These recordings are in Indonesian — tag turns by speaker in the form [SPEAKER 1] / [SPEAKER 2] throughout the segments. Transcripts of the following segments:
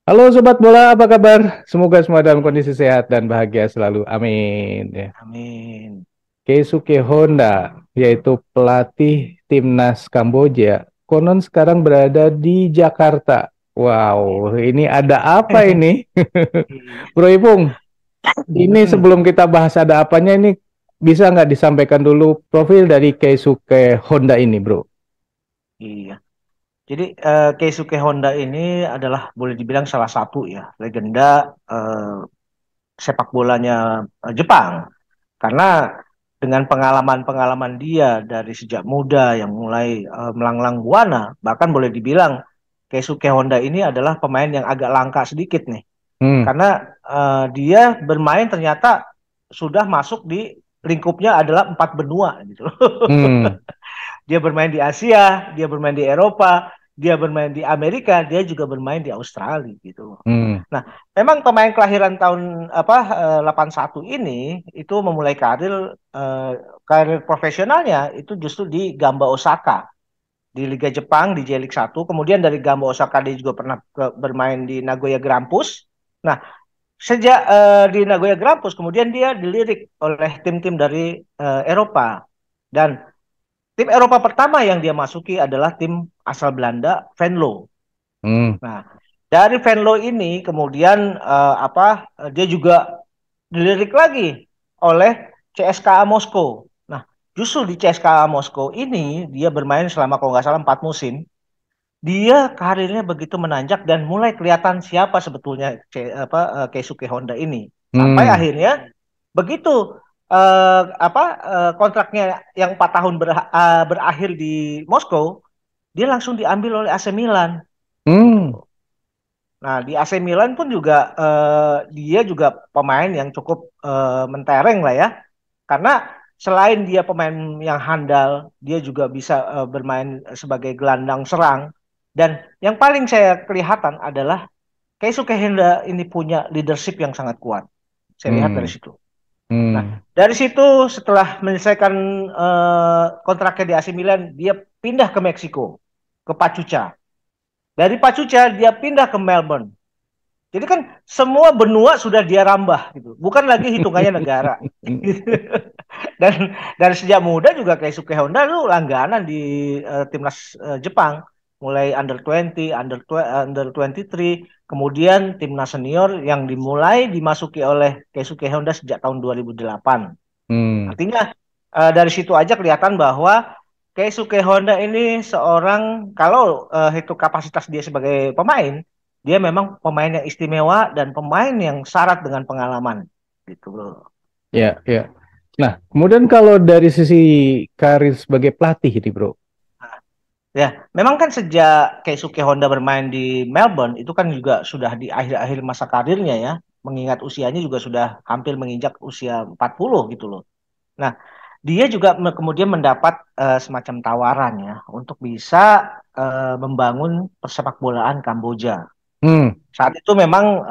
[SPEAKER 1] Halo Sobat Bola, apa kabar? Semoga semua dalam kondisi sehat dan bahagia selalu. Amin. Ya.
[SPEAKER 2] Amin.
[SPEAKER 1] Keisuke Honda, yaitu pelatih timnas Kamboja, konon sekarang berada di Jakarta. Wow, ini ada apa ini?
[SPEAKER 2] Iya.
[SPEAKER 1] Bro Ipung, ini
[SPEAKER 2] Mm-mm.
[SPEAKER 1] sebelum kita bahas ada apanya ini, bisa nggak disampaikan dulu profil dari Keisuke Honda ini, Bro?
[SPEAKER 2] Iya. Jadi Keisuke Honda ini adalah boleh dibilang salah satu ya legenda sepak bolanya Jepang. Karena dengan pengalaman-pengalaman dia dari sejak muda yang mulai melanglang buana, bahkan boleh dibilang Keisuke Honda ini adalah pemain yang agak langka sedikit nih.
[SPEAKER 1] Hmm,
[SPEAKER 2] Karena dia bermain ternyata sudah masuk di lingkupnya adalah empat benua gitu.
[SPEAKER 1] hmm,
[SPEAKER 2] Dia bermain di Asia, dia bermain di Eropa, dia bermain di Amerika, dia juga bermain di Australia gitu.
[SPEAKER 1] hmm,
[SPEAKER 2] Nah, memang pemain kelahiran tahun 81 ini itu memulai karir profesionalnya itu justru di Gamba Osaka di Liga Jepang di J-League 1. Kemudian dari Gamba Osaka dia juga pernah bermain di Nagoya Grampus. Nah, sejak di Nagoya Grampus kemudian dia dilirik oleh tim-tim dari Eropa dan tim Eropa pertama yang dia masuki adalah tim asal Belanda, Venlo.
[SPEAKER 1] hmm,
[SPEAKER 2] Nah, dari Venlo ini kemudian dia juga dilirik lagi oleh CSKA Moskow. Nah, justru di CSKA Moskow ini dia bermain selama kalau nggak salah 4 musim. Dia karirnya begitu menanjak dan mulai kelihatan siapa sebetulnya Keisuke Honda ini. Sampai
[SPEAKER 1] hmm,
[SPEAKER 2] akhirnya begitu kontraknya yang 4 tahun berakhir di Moskow, dia langsung diambil oleh AC Milan
[SPEAKER 1] hmm,
[SPEAKER 2] gitu. Nah, di AC Milan pun juga dia juga pemain yang cukup mentereng lah ya. Karena selain dia pemain yang handal, dia juga bisa bermain sebagai gelandang serang. Dan yang paling saya kelihatan adalah Keisuke Honda ini punya leadership yang sangat kuat. Saya lihat dari
[SPEAKER 1] hmm,
[SPEAKER 2] situ. Nah,
[SPEAKER 1] hmm.
[SPEAKER 2] dari situ setelah menyelesaikan kontraknya di AC Milan, dia pindah ke Meksiko, ke Pachuca. Dari Pachuca dia pindah ke Melbourne. Jadi kan semua benua sudah dia rambah gitu. Bukan lagi hitungannya negara. Dan dari sejak muda juga Keisuke Honda lu langganan di timnas Jepang. Mulai under 20, under 23, kemudian timnas senior yang dimulai dimasuki oleh Keisuke Honda sejak tahun 2008.
[SPEAKER 1] Hmm.
[SPEAKER 2] Artinya dari situ aja kelihatan bahwa Keisuke Honda ini seorang kalau itu kapasitas dia sebagai pemain, dia memang pemain yang istimewa dan pemain yang syarat dengan pengalaman gitu bro.
[SPEAKER 1] Ya, ya. Nah, kemudian kalau dari sisi karir sebagai pelatih ini, Bro.
[SPEAKER 2] Ya, memang kan sejak Keisuke Honda bermain di Melbourne itu kan juga sudah di akhir-akhir masa karirnya ya, mengingat usianya juga sudah hampir menginjak usia 40 gitu loh. Nah, dia juga kemudian mendapat semacam tawaran ya untuk bisa membangun persepak bolaan Kamboja.
[SPEAKER 1] Hmm,
[SPEAKER 2] Saat itu memang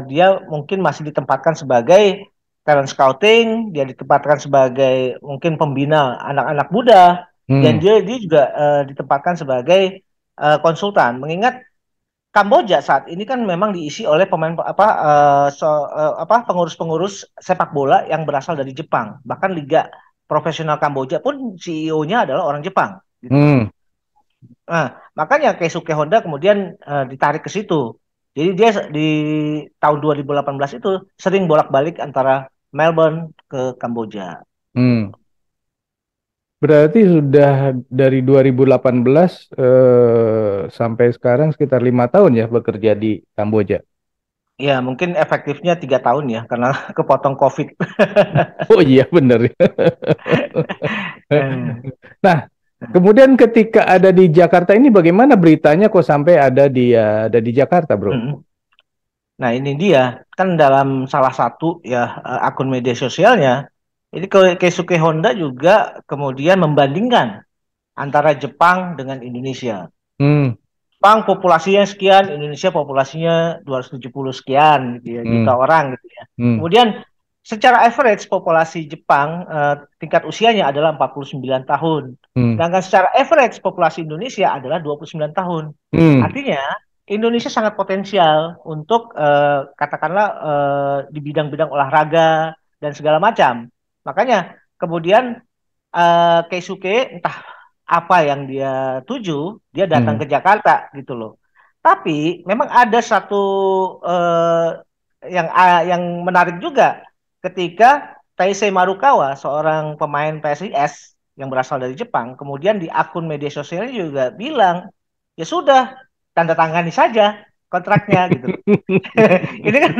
[SPEAKER 2] dia mungkin masih ditempatkan sebagai talent scouting, dia ditempatkan sebagai mungkin pembina anak-anak muda, dan
[SPEAKER 1] hmm,
[SPEAKER 2] dia juga ditempatkan sebagai konsultan. Mengingat Kamboja saat ini kan memang diisi oleh pemain pengurus-pengurus sepak bola yang berasal dari Jepang. Bahkan Liga Profesional Kamboja pun CEO-nya adalah orang Jepang gitu loh.
[SPEAKER 1] hmm.
[SPEAKER 2] Nah, makanya Keisuke Honda kemudian ditarik ke situ. Jadi dia di tahun 2018 itu sering bolak-balik antara Melbourne ke Kamboja.
[SPEAKER 1] Hmm. Berarti sudah dari 2018 sampai sekarang sekitar 5 tahun ya bekerja di Kamboja.
[SPEAKER 2] Ya, mungkin efektifnya 3 tahun ya, karena kepotong COVID.
[SPEAKER 1] Oh iya benar.
[SPEAKER 2] Eh,
[SPEAKER 1] Nah, kemudian ketika ada di Jakarta ini bagaimana beritanya kok sampai ada di Jakarta, Bro?
[SPEAKER 2] mm. Nah, ini dia kan dalam salah satu ya akun media sosialnya, ini Keisuke Honda juga kemudian membandingkan antara Jepang dengan Indonesia.
[SPEAKER 1] Hmm,
[SPEAKER 2] Jepang populasinya sekian, Indonesia populasinya 270 sekian gitu ya, juta
[SPEAKER 1] hmm,
[SPEAKER 2] orang gitu ya.
[SPEAKER 1] hmm,
[SPEAKER 2] Kemudian secara average populasi Jepang tingkat usianya adalah 49 tahun.
[SPEAKER 1] hmm,
[SPEAKER 2] Sedangkan secara average populasi Indonesia adalah 29 tahun.
[SPEAKER 1] hmm,
[SPEAKER 2] Artinya Indonesia sangat potensial untuk katakanlah di bidang-bidang olahraga dan segala macam. Makanya kemudian Keisuke entah apa yang dia tuju, dia datang
[SPEAKER 1] Hmm.
[SPEAKER 2] ke Jakarta gitu loh. Tapi memang ada satu eh, yang menarik juga ketika Taisei Marukawa, seorang pemain PSIS yang berasal dari Jepang, kemudian di akun media sosialnya juga bilang, ya sudah, tanda tangani saja kontraknya gitu loh. Ini kan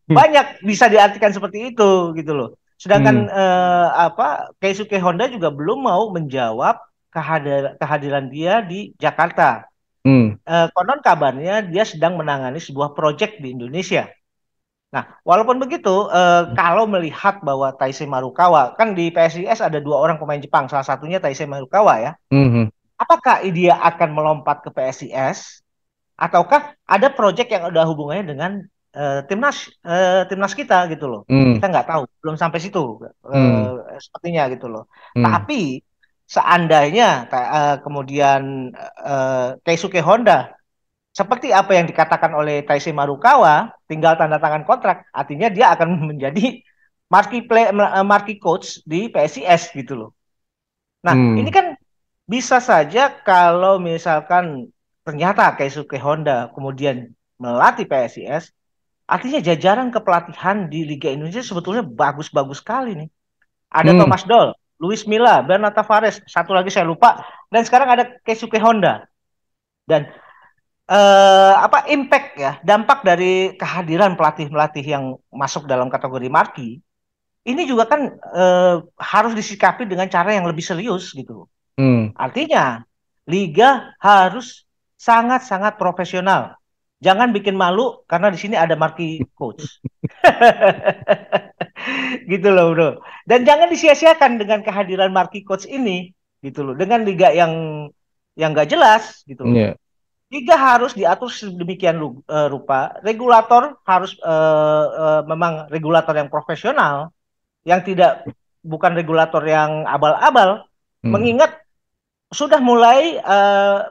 [SPEAKER 2] banyak bisa diartikan seperti itu gitu loh. Sedangkan
[SPEAKER 1] Hmm.
[SPEAKER 2] Keisuke Honda juga belum mau menjawab kehadiran dia di Jakarta.
[SPEAKER 1] Hmm.
[SPEAKER 2] Konon kabarnya dia sedang menangani sebuah proyek di Indonesia. Nah, walaupun begitu, kalau melihat bahwa Taisei Marukawa, kan di PSIS ada dua orang pemain Jepang, salah satunya Taisei Marukawa ya.
[SPEAKER 1] Hmm.
[SPEAKER 2] Apakah dia akan melompat ke PSIS ataukah ada proyek yang ada hubungannya dengan timnas kita gitu loh.
[SPEAKER 1] Hmm.
[SPEAKER 2] Kita nggak tahu, belum sampai situ
[SPEAKER 1] Hmm.
[SPEAKER 2] sepertinya gitu loh.
[SPEAKER 1] Hmm.
[SPEAKER 2] Tapi seandainya kemudian Keisuke Honda seperti apa yang dikatakan oleh Taisei Marukawa, tinggal tanda tangan kontrak, artinya dia akan menjadi marquee coach di PSIS gitu loh. Nah, ini
[SPEAKER 1] Hmm.
[SPEAKER 2] kan bisa saja kalau misalkan ternyata Keisuke Honda kemudian melatih PSIS, artinya jajaran kepelatihan di Liga Indonesia sebetulnya bagus-bagus sekali nih. Ada
[SPEAKER 1] Hmm.
[SPEAKER 2] Thomas Doll, Luis Milla, Bernat Tavares, satu lagi saya lupa, dan sekarang ada Keisuke Honda. Dan impact ya, dampak dari kehadiran pelatih-pelatih yang masuk dalam kategori marquee, ini juga kan harus disikapi dengan cara yang lebih serius gitu.
[SPEAKER 1] Hmm.
[SPEAKER 2] Artinya, liga harus sangat-sangat profesional. Jangan bikin malu karena di sini ada marquee coach. Gitu loh, Bro. Dan jangan disia-siakan dengan kehadiran marquee coach ini, gitu loh. Dengan liga yang nggak jelas, gitu loh.
[SPEAKER 1] Ya.
[SPEAKER 2] Liga harus diatur sedemikian rupa. Regulator harus memang regulator yang profesional, yang tidak bukan regulator yang abal-abal.
[SPEAKER 1] Hmm.
[SPEAKER 2] Mengingat sudah mulai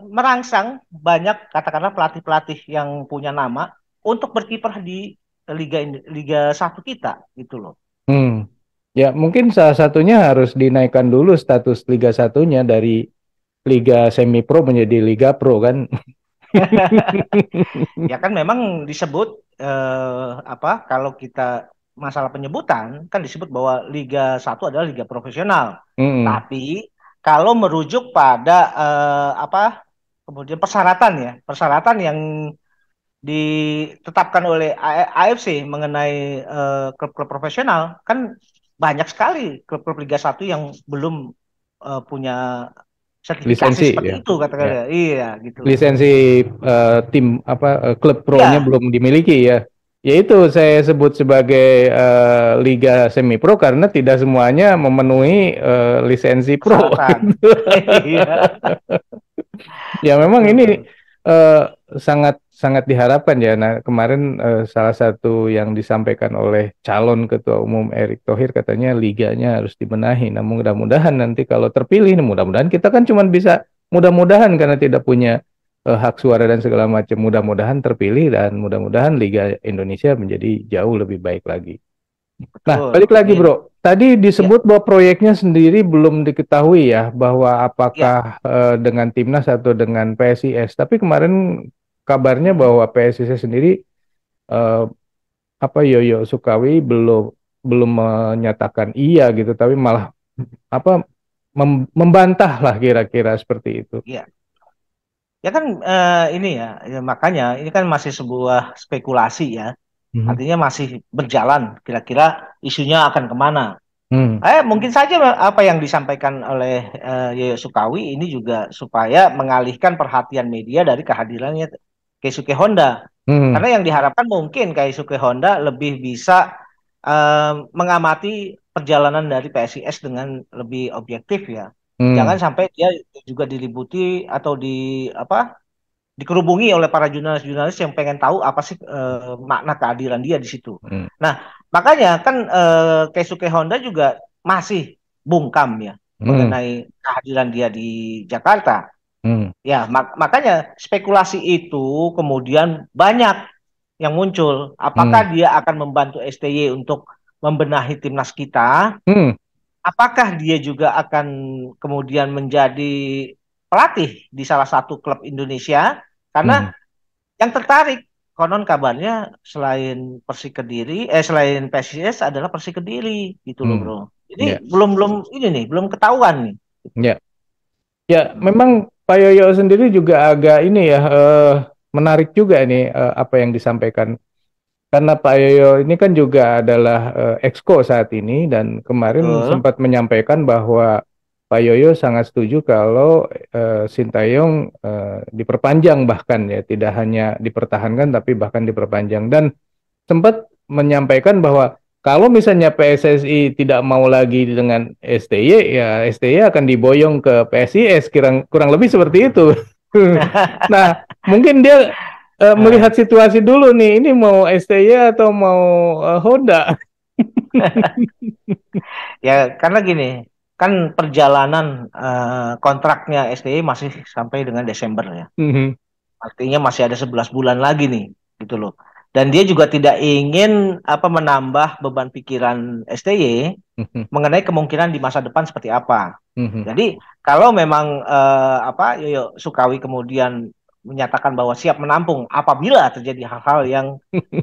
[SPEAKER 2] merangsang banyak katakanlah pelatih-pelatih yang punya nama untuk berkiprah di Liga 1 kita gitu loh.
[SPEAKER 1] Hmm. Ya, mungkin salah satunya harus dinaikkan dulu status Liga Satunya dari Liga Semi Pro menjadi Liga Pro kan.
[SPEAKER 2] Ya kan memang disebut kalau kita masalah penyebutan kan disebut bahwa Liga 1 adalah liga profesional.
[SPEAKER 1] Hmm.
[SPEAKER 2] Tapi kalau merujuk pada kemudian persyaratan ya, persyaratan yang ditetapkan oleh AFC mengenai klub-klub profesional kan banyak sekali klub-klub Liga 1 yang belum punya sertifikasi
[SPEAKER 1] Lisensi ya.
[SPEAKER 2] seperti itu
[SPEAKER 1] Ya.
[SPEAKER 2] katakanlah. Iya gitu loh.
[SPEAKER 1] Lisensi tim klub pro-nya
[SPEAKER 2] Iya,
[SPEAKER 1] belum dimiliki ya. Yaitu saya sebut sebagai Liga Semi Pro karena tidak semuanya memenuhi lisensi pro.
[SPEAKER 2] persyaratan. Iya,
[SPEAKER 1] Ya memang ini
[SPEAKER 2] betul.
[SPEAKER 1] eh, sangat sangat diharapkan ya. Nah kemarin salah satu yang disampaikan oleh calon Ketua Umum Erick Thohir katanya liganya harus dibenahi. Nah mudah-mudahan nanti kalau terpilih, mudah-mudahan kita kan cuma bisa mudah-mudahan karena tidak punya hak suara dan segala macam. Mudah-mudahan terpilih dan mudah-mudahan Liga Indonesia menjadi jauh lebih baik lagi. Nah,
[SPEAKER 2] Betul.
[SPEAKER 1] balik lagi
[SPEAKER 2] Amin.
[SPEAKER 1] bro. Tadi
[SPEAKER 2] Ya,
[SPEAKER 1] disebut bahwa proyeknya sendiri belum diketahui ya, bahwa
[SPEAKER 2] ya.
[SPEAKER 1] apakah dengan timnas atau dengan PSIS. Tapi kemarin kabarnya
[SPEAKER 2] Mm-mm.
[SPEAKER 1] bahwa PSIS sendiri eh, Yoyo Sukawi belum belum menyatakan iya gitu, tapi malah apa membantah lah kira-kira seperti itu.
[SPEAKER 2] Ya. Ya kan ini ya, ya, makanya ini kan masih sebuah spekulasi ya.
[SPEAKER 1] Mhm.
[SPEAKER 2] Artinya masih berjalan. Kira-kira isunya akan kemana?
[SPEAKER 1] Hmm.
[SPEAKER 2] Mungkin saja apa yang disampaikan oleh Yoyo Sukawi ini juga supaya mengalihkan perhatian media dari kehadirannya Keisuke Honda.
[SPEAKER 1] Hmm.
[SPEAKER 2] Karena yang diharapkan mungkin Keisuke Honda lebih bisa mengamati perjalanan dari PSIS dengan lebih objektif ya. Jangan
[SPEAKER 1] Hmm.
[SPEAKER 2] sampai dia juga diliputi atau dikerubungi oleh para jurnalis-jurnalis yang pengen tahu apa sih makna keadilan dia di situ.
[SPEAKER 1] Hmm.
[SPEAKER 2] Nah, makanya kan Keisuke Honda juga masih bungkam ya
[SPEAKER 1] Hmm.
[SPEAKER 2] mengenai kehadiran dia di Jakarta. Ya, makanya spekulasi itu kemudian banyak yang muncul.
[SPEAKER 1] Hmm.
[SPEAKER 2] Apakah dia akan membantu STY untuk membenahi timnas kita?
[SPEAKER 1] Hmm.
[SPEAKER 2] Apakah dia juga akan kemudian menjadi pelatih di salah satu klub Indonesia?
[SPEAKER 1] Hmm.
[SPEAKER 2] Karena yang tertarik konon kabarnya selain Persik Kediri, selain PSIS adalah Persik Kediri gitu loh
[SPEAKER 1] Hmm.
[SPEAKER 2] bro.
[SPEAKER 1] Ya,
[SPEAKER 2] Jadi belum belum ini nih, belum ketahuan nih.
[SPEAKER 1] ya, ya.
[SPEAKER 2] Hmm.
[SPEAKER 1] Memang Pak Yoyo sendiri juga agak ini ya, menarik juga nih apa yang disampaikan. Karena Pak Yoyo ini kan juga adalah Exco saat ini dan kemarin
[SPEAKER 2] Betul.
[SPEAKER 1] sempat menyampaikan bahwa Pak Yoyo sangat setuju kalau Sintayong diperpanjang bahkan ya, tidak hanya dipertahankan tapi bahkan diperpanjang, dan sempat menyampaikan bahwa kalau misalnya PSSI tidak mau lagi dengan STY, ya STY akan diboyong ke PSIS, kurang kurang lebih seperti itu. Nah, mungkin dia melihat
[SPEAKER 2] Nah,
[SPEAKER 1] situasi dulu nih, ini mau STY atau mau Honda.
[SPEAKER 2] ya karena gini, kan perjalanan kontraknya STY masih sampai dengan Desember ya.
[SPEAKER 1] Mhm,
[SPEAKER 2] Artinya masih ada 11 bulan lagi nih, gitu loh. Dan dia juga tidak ingin apa menambah beban pikiran STY
[SPEAKER 1] mhm,
[SPEAKER 2] mengenai kemungkinan di masa depan seperti apa.
[SPEAKER 1] mhm,
[SPEAKER 2] Jadi kalau memang apa Yoyo Sukawi kemudian menyatakan bahwa siap menampung apabila terjadi hal-hal yang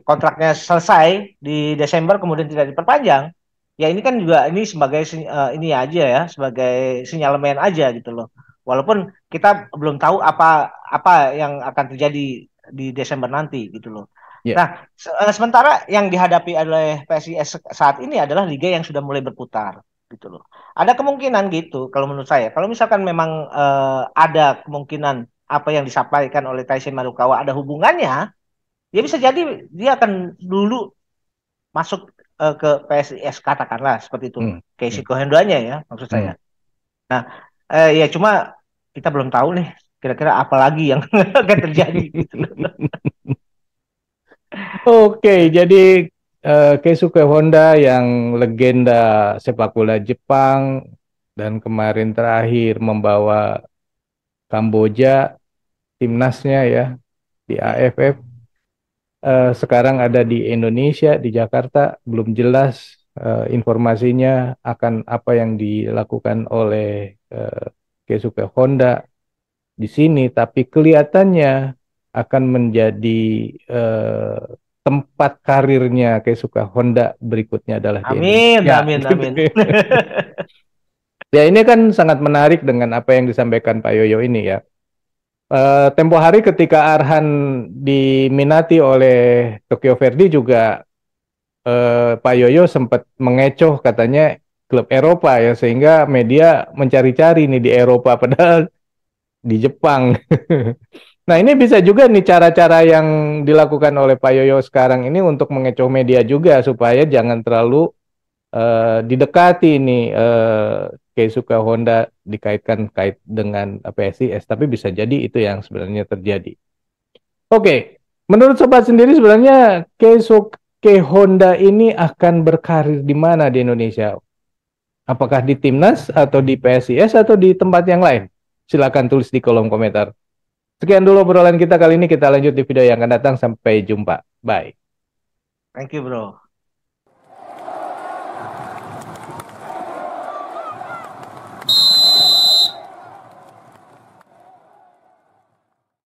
[SPEAKER 2] kontraknya selesai di Desember kemudian tidak diperpanjang, ya ini kan juga ini sebagai ini aja ya, sebagai sinyalemen aja gitu loh. Walaupun kita belum tahu apa apa yang akan terjadi di Desember nanti gitu loh.
[SPEAKER 1] ya,
[SPEAKER 2] Nah, sementara yang dihadapi oleh PSIS saat ini adalah liga yang sudah mulai berputar gitu loh. Ada kemungkinan gitu kalau menurut saya. Kalau misalkan memang ada kemungkinan apa yang disampaikan oleh Tyson Marukawa ada hubungannya, dia bisa jadi dia akan dulu masuk ke PSIS katakanlah seperti itu.
[SPEAKER 1] mhm,
[SPEAKER 2] Kayak
[SPEAKER 1] mhm,
[SPEAKER 2] Hendanya ya maksud saya.
[SPEAKER 1] mhm.
[SPEAKER 2] Nah, ya cuma kita belum tahu nih kira-kira apa lagi yang akan terjadi gitu.
[SPEAKER 1] Oke, jadi Keisuke Honda yang legenda sepak bola Jepang dan kemarin terakhir membawa Kamboja timnasnya ya di
[SPEAKER 2] Ya.
[SPEAKER 1] AFF, sekarang ada di Indonesia di Jakarta, belum jelas informasinya akan apa yang dilakukan oleh Keisuke Honda di sini, tapi kelihatannya akan menjadi eh, tempat karirnya Keisuke Honda berikutnya adalah di
[SPEAKER 2] Amin,
[SPEAKER 1] Indonesia.
[SPEAKER 2] amin,
[SPEAKER 1] Gitu.
[SPEAKER 2] amin.
[SPEAKER 1] Ya, ini kan sangat menarik dengan apa yang disampaikan Pak Yoyo ini ya. Tempo hari ketika Arhan diminati oleh Tokyo Verdy juga, Pak Yoyo sempat mengecoh katanya klub Eropa ya, sehingga media mencari-cari nih di Eropa padahal di Jepang. Nah, ini bisa juga nih cara-cara yang dilakukan oleh Pak Yoyo sekarang ini untuk mengecoh media juga supaya jangan terlalu didekati nih Keisuke Honda dikaitkan kait dengan PSIS, tapi bisa jadi itu yang sebenarnya terjadi. Oke, menurut sobat sendiri sebenarnya Keisuke Honda ini akan berkarir di mana di Indonesia? Apakah di timnas atau di PSIS atau di tempat yang lain? Silakan tulis di kolom komentar. Sekian dulu obrolan kita kali ini, kita lanjut di video yang akan datang. Sampai jumpa. Bye.
[SPEAKER 2] Thank you, bro.